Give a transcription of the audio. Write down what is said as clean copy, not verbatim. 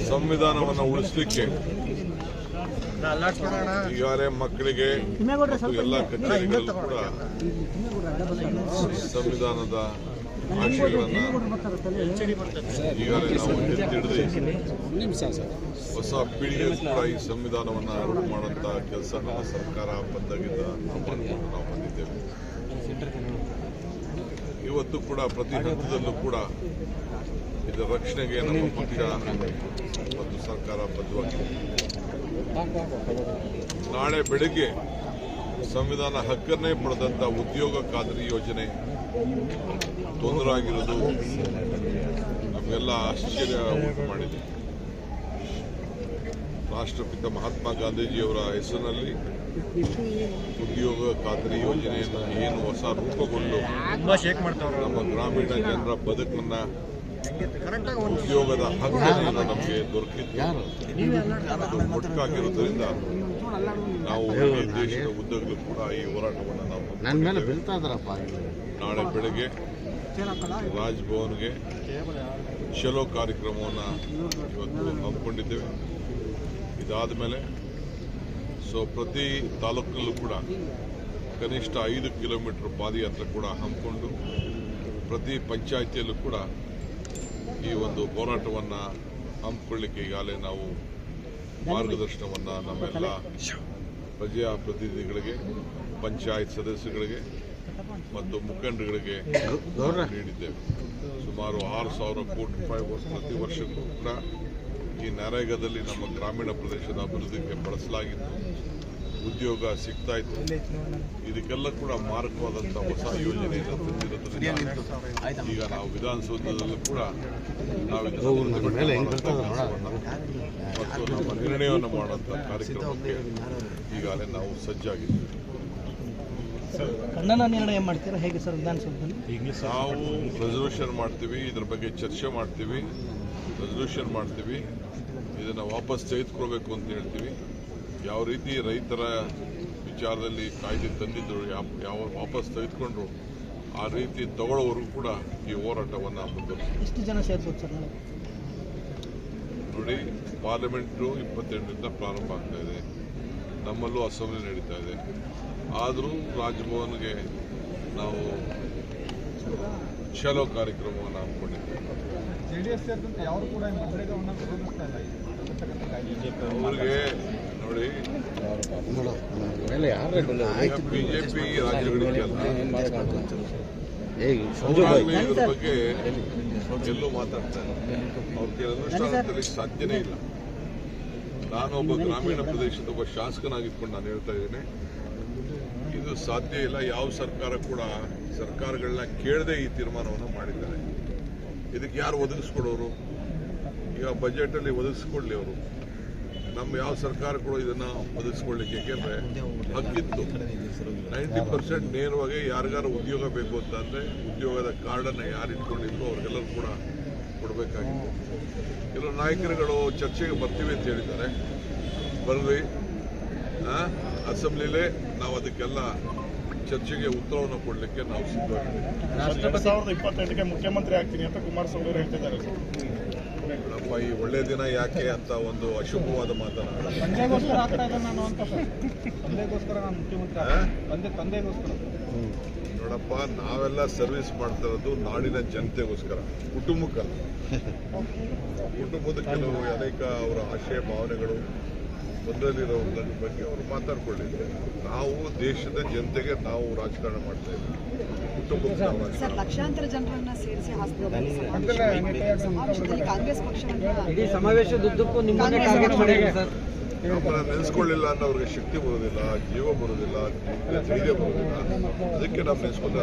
ಸಂವಿಧಾನವನ್ನು ಉಳಿಸಲಿಕ್ಕೆ ಈಗಾಗಲೇ ಮಕ್ಕಳಿಗೆ ಎಲ್ಲ ಕಚೇರಿಗಳಲ್ಲೂ ಕೂಡ ಸಂವಿಧಾನದ ಆಶಯಗಳನ್ನು ಈಗಾಗಲೇ ನಾವು ಎತ್ತಿಡಿದು ಹೊಸ ಪೀಳಿಗೆ ಕೂಡ ಈ ಸಂವಿಧಾನವನ್ನು ಅರಿವು ಮಾಡುವಂಥ ಕೆಲಸ ನಮ್ಮ ಸರ್ಕಾರ ಬಂದಾಗಿದ್ದ ನಾವು ಬಂದಿದ್ದೇವೆ. ಇವತ್ತು ಕೂಡ ಪ್ರತಿ ಹಂತದಲ್ಲೂ ಕೂಡ ಇದರ ರಕ್ಷಣೆಗೆ ನಮ್ಮ ಪಕ್ಷ ಮತ್ತು ಸರ್ಕಾರ ಬದ್ಧವಾಗಿದೆ. ನಾಳೆ ಬೆಳಗ್ಗೆ ಸಂವಿಧಾನ ಹಕ್ಕನ್ನೇ ಪಡೆದಂಥ ಉದ್ಯೋಗ ಖಾತ್ರಿ ಯೋಜನೆ ತೊಂದರೆ ಆಗಿರೋದು ನಮಗೆಲ್ಲ ಆಶ್ಚರ್ಯ ಉಂಟು ಮಾಡಿದೆ. ರಾಷ್ಟ್ರಪಿತ ಮಹಾತ್ಮ ಗಾಂಧೀಜಿಯವರ ಹೆಸರಿನಲ್ಲಿ ಉದ್ಯೋಗ ಖಾತ್ರಿ ಯೋಜನೆಯನ್ನು ಏನು ಹೊಸ ರೂಪುಗೊಂಡು ನಮ್ಮ ಗ್ರಾಮೀಣ ಜನರ ಬದುಕನ್ನ ಉದ್ಯೋಗದ ಹಕ್ಕನ್ನು ನಮಗೆ ದೊರಕಿತ್ತು, ಅದು ಮೊಟಕಾಗಿರುವುದರಿಂದ ನಾವು ದೇಶದ ಉದ್ದಗಲೂ ಕೂಡ ಈ ಹೋರಾಟವನ್ನು ನಾವು ನಾಳೆ ಬೆಳಗ್ಗೆ ರಾಜಭವನ್ಗೆ ಚಲೋ ಕಾರ್ಯಕ್ರಮವನ್ನು ಇವತ್ತು ಹಮ್ಮಿಕೊಂಡಿದ್ದೇವೆ. ಇದಾದ ಮೇಲೆ ಪ್ರತಿ ತಾಲೂಕಿನಲ್ಲೂ ಕೂಡ ಕನಿಷ್ಠ 5 ಕಿಲೋಮೀಟರ್ ಪಾದಯಾತ್ರೆ ಕೂಡ ಹಮ್ಮಿಕೊಂಡು ಪ್ರತಿ ಪಂಚಾಯಿತಿಯಲ್ಲೂ ಕೂಡ ಈ ಒಂದು ಹೋರಾಟವನ್ನು ಹಮ್ಮಿಕೊಳ್ಳಿಕ್ಕೆ ಈಗಾಗಲೇ ನಾವು ಮಾರ್ಗದರ್ಶನವನ್ನು ನಮ್ಮೆಲ್ಲ ಪ್ರಜಾಪ್ರತಿನಿಧಿಗಳಿಗೆ, ಪಂಚಾಯತ್ ಸದಸ್ಯರಿಗೆ ಮತ್ತು ಮುಖಂಡರುಗಳಿಗೆ ನೀಡಿದ್ದೇವೆ. ಸುಮಾರು 6,000 ಕೋಟಿ ರೂಪಾಯಿ ಪ್ರತಿ ವರ್ಷಕ್ಕೂ ಕೂಡ ಈ ನರೇಗಾದಲ್ಲಿ ನಮ್ಮ ಗ್ರಾಮೀಣ ಪ್ರದೇಶದ ಅಭಿವೃದ್ಧಿಗೆ ಬಳಸಲಾಗಿತ್ತು. ಉದ್ಯೋಗ ಸಿಗ್ತಾ ಇತ್ತು. ಇದಕ್ಕೆಲ್ಲ ಕೂಡ ಮಾರಕವಾದಂಥ ಹೊಸ ಯೋಜನೆಯನ್ನು ತಂದಿರೋದ್ರಿಂದ ಈಗ ನಾವು ವಿಧಾನಸೌಧದಲ್ಲೂ ಕೂಡ ನಾವು ಮತ್ತು ನಮ್ಮ ನಿರ್ಣಯವನ್ನು ಮಾಡುವಂಥ ಕಾರ್ಯಕ್ರಮಕ್ಕೆ ಈಗಾಗಲೇ ನಾವು ಸಜ್ಜಾಗಿದ್ದೇವೆ. ಖಂಡನ ನಿರ್ಣಯ ಮಾಡ್ತೀರಾ ಹೇಗೆ ಸರ್ ವಿಧಾನಸೌಧದಲ್ಲಿ? ನಾವು ರೆಸಲ್ಯೂಷನ್ ಮಾಡ್ತೀವಿ, ಇದ್ರ ಬಗ್ಗೆ ಚರ್ಚೆ ಮಾಡ್ತೀವಿ, ರೆಸಲ್ಯೂಷನ್ ಮಾಡ್ತೀವಿ, ಇದನ್ನು ವಾಪಸ್ ತೆಗೆದುಕೊಳ್ಬೇಕು ಅಂತ ಹೇಳ್ತೀವಿ. ಯಾವ ರೀತಿ ರೈತರ ವಿಚಾರದಲ್ಲಿ ಕಾಯ್ದೆ ತಂದಿದ್ರು, ಯಾವ ವಾಪಸ್ ತೆಗೆದುಕೊಂಡ್ರು ಆ ರೀತಿ ತಗೊಳ್ಳೋವರೆಗೂ ಕೂಡ ಈ ಹೋರಾಟವನ್ನು ಮುಂದುವರಿಸ್ತೀವಿ. ಎಷ್ಟು ಜನ ಸೇರ್ಬೋದು ಸರ್? ನೋಡಿ, ಪಾರ್ಲಿಮೆಂಟು 28ರಿಂದ ಪ್ರಾರಂಭ ಆಗ್ತಾ ಇದೆ, ನಮ್ಮಲ್ಲೂ ಅಸೆಂಬ್ಲಿ ನಡೀತಾ ಇದೆ. ಆದರೂ ರಾಜಭವನ್ಗೆ ನಾವು ಚಲೋ ಕಾರ್ಯಕ್ರಮವನ್ನು ಹಮ್ಮಿಕೊಂಡಿದ್ದೇವೆ. ಅವ್ರಿಗೆ ನೋಡಿ, ಬಿಜೆಪಿ ರಾಜ್ಯಗಳಿಗೆ ಇದ್ರ ಬಗ್ಗೆ ಎಲ್ಲೂ ಮಾತಾಡ್ತಾರೆ. ಅವ್ರಿಗೆ ಅನುಷ್ಠಾನದಲ್ಲಿ ಸಾಧ್ಯನೇ ಇಲ್ಲ. ನಾನೊಬ್ಬ ಗ್ರಾಮೀಣ ಪ್ರದೇಶದ ಒಬ್ಬ ಶಾಸಕನಾಗಿದ್ಕೊಂಡು ನಾನು ಹೇಳ್ತಾ ಇದ್ದೇನೆ, ಇದು ಸಾಧ್ಯ ಇಲ್ಲ. ಯಾವ ಸರ್ಕಾರ ಕೂಡ ಸರ್ಕಾರಗಳನ್ನ ಕೇಳದೆ ಈ ತೀರ್ಮಾನವನ್ನು ಮಾಡಿದ್ದಾರೆ. ಇದಕ್ಕೆ ಯಾರು ಒದಗಿಸ್ಕೊಡೋರು? ಈಗ ಬಜೆಟಲ್ಲಿ ಒದಗಿಸ್ಕೊಡ್ಲಿ ಅವರು. ನಮ್ಮ ಯಾವ ಸರ್ಕಾರ ಕೂಡ ಇದನ್ನು ಒದಗಿಸ್ಕೊಳ್ಳಿಕ್ಕೆ, ಏಕೆಂದರೆ ಹಕ್ಕಿತ್ತು 90% ನೇರವಾಗಿ ಯಾರಿಗಾರು ಉದ್ಯೋಗ ಬೇಕು ಅಂತಂದರೆ ಉದ್ಯೋಗದ ಕಾರ್ಡನ್ನು ಯಾರು ಇಟ್ಕೊಂಡಿದ್ರು ಅವ್ರಿಗೆಲ್ಲರೂ ಕೂಡ ಕೊಡಬೇಕಾಗಿತ್ತು. ಕೆಲವು ನಾಯಕರುಗಳು ಚರ್ಚೆಗೆ ಬರ್ತೀವಿ ಅಂತ ಹೇಳಿದ್ದಾರೆ. ಬರ್ರಿ, ಅಸೆಂಬ್ಲಿಲೇ ನಾವು ಅದಕ್ಕೆಲ್ಲ ಚರ್ಚೆಗೆ ಉತ್ತರವನ್ನು ಕೊಡಲಿಕ್ಕೆ ನಾವು ಸಿದ್ಧವಾಗಿದ್ದೇವೆ. 2028ಕ್ಕೆ ಮುಖ್ಯಮಂತ್ರಿ ಆಗ್ತೀನಿ ಅಂತ ಕುಮಾರಸ್ವಾಮಿ ಅವರು ಹೇಳ್ತಿದ್ದಾರೆ. ನಮ್ಮ ಈ ಒಳ್ಳೆ ದಿನ ಯಾಕೆ ಅಂತ ಒಂದು ಅಶುಭವಾದ ಮಾತನಾಡ. ನೋಡಪ್ಪ, ನಾವೆಲ್ಲ ಸರ್ವಿಸ್ ಮಾಡ್ತಾ ಇರೋದು ನಾಡಿನ ಜನತೆಗೋಸ್ಕರ, ಕುಟುಂಬಕ್ಕಲ್ಲ. ಕುಟುಂಬದ ಕೆಲವು ಅನೇಕ ಅವರ ಆಶಯ ಭಾವನೆಗಳು ಒಂದರಲ್ಲಿರೋ ಬಗ್ಗೆ ಅವರು ಮಾತಾಡ್ಕೊಳ್ಳಿದ್ರು. ನಾವು ದೇಶದ ಜನತೆಗೆ ನಾವು ರಾಜಕಾರಣ ಮಾಡ್ತಾ ಇದ್ದೀವಿ. ಸರ್, ಲಕ್ಷಾಂತರ ಜನರನ್ನ ಸೇರಿಸಿ ಕಾಂಗ್ರೆಸ್ ಪಕ್ಷ ಸಮಾವೇಶದುದ್ದಕ್ಕೂ ನಿಮ್ಮನ್ನೇ ಟಾರ್ಗೆಟ್ ಮಾಡಿದೆ ಸರ್. ನಮ್ಮನ್ನ ನೆನೆಸ್ಕೊಳ್ಳಿಲ್ಲ ಅನ್ನೋ ಅವ್ರಿಗೆ ಶಕ್ತಿ ಬರೋದಿಲ್ಲ, ಜೀವ ಬರೋದಿಲ್ಲ, ಧೈರ್ಯ ಬರೋದಿಲ್ಲ. ಅದಕ್ಕೆ ನಾವು ನೆನೆಸ್ಕೊಳ್ಳೋದು.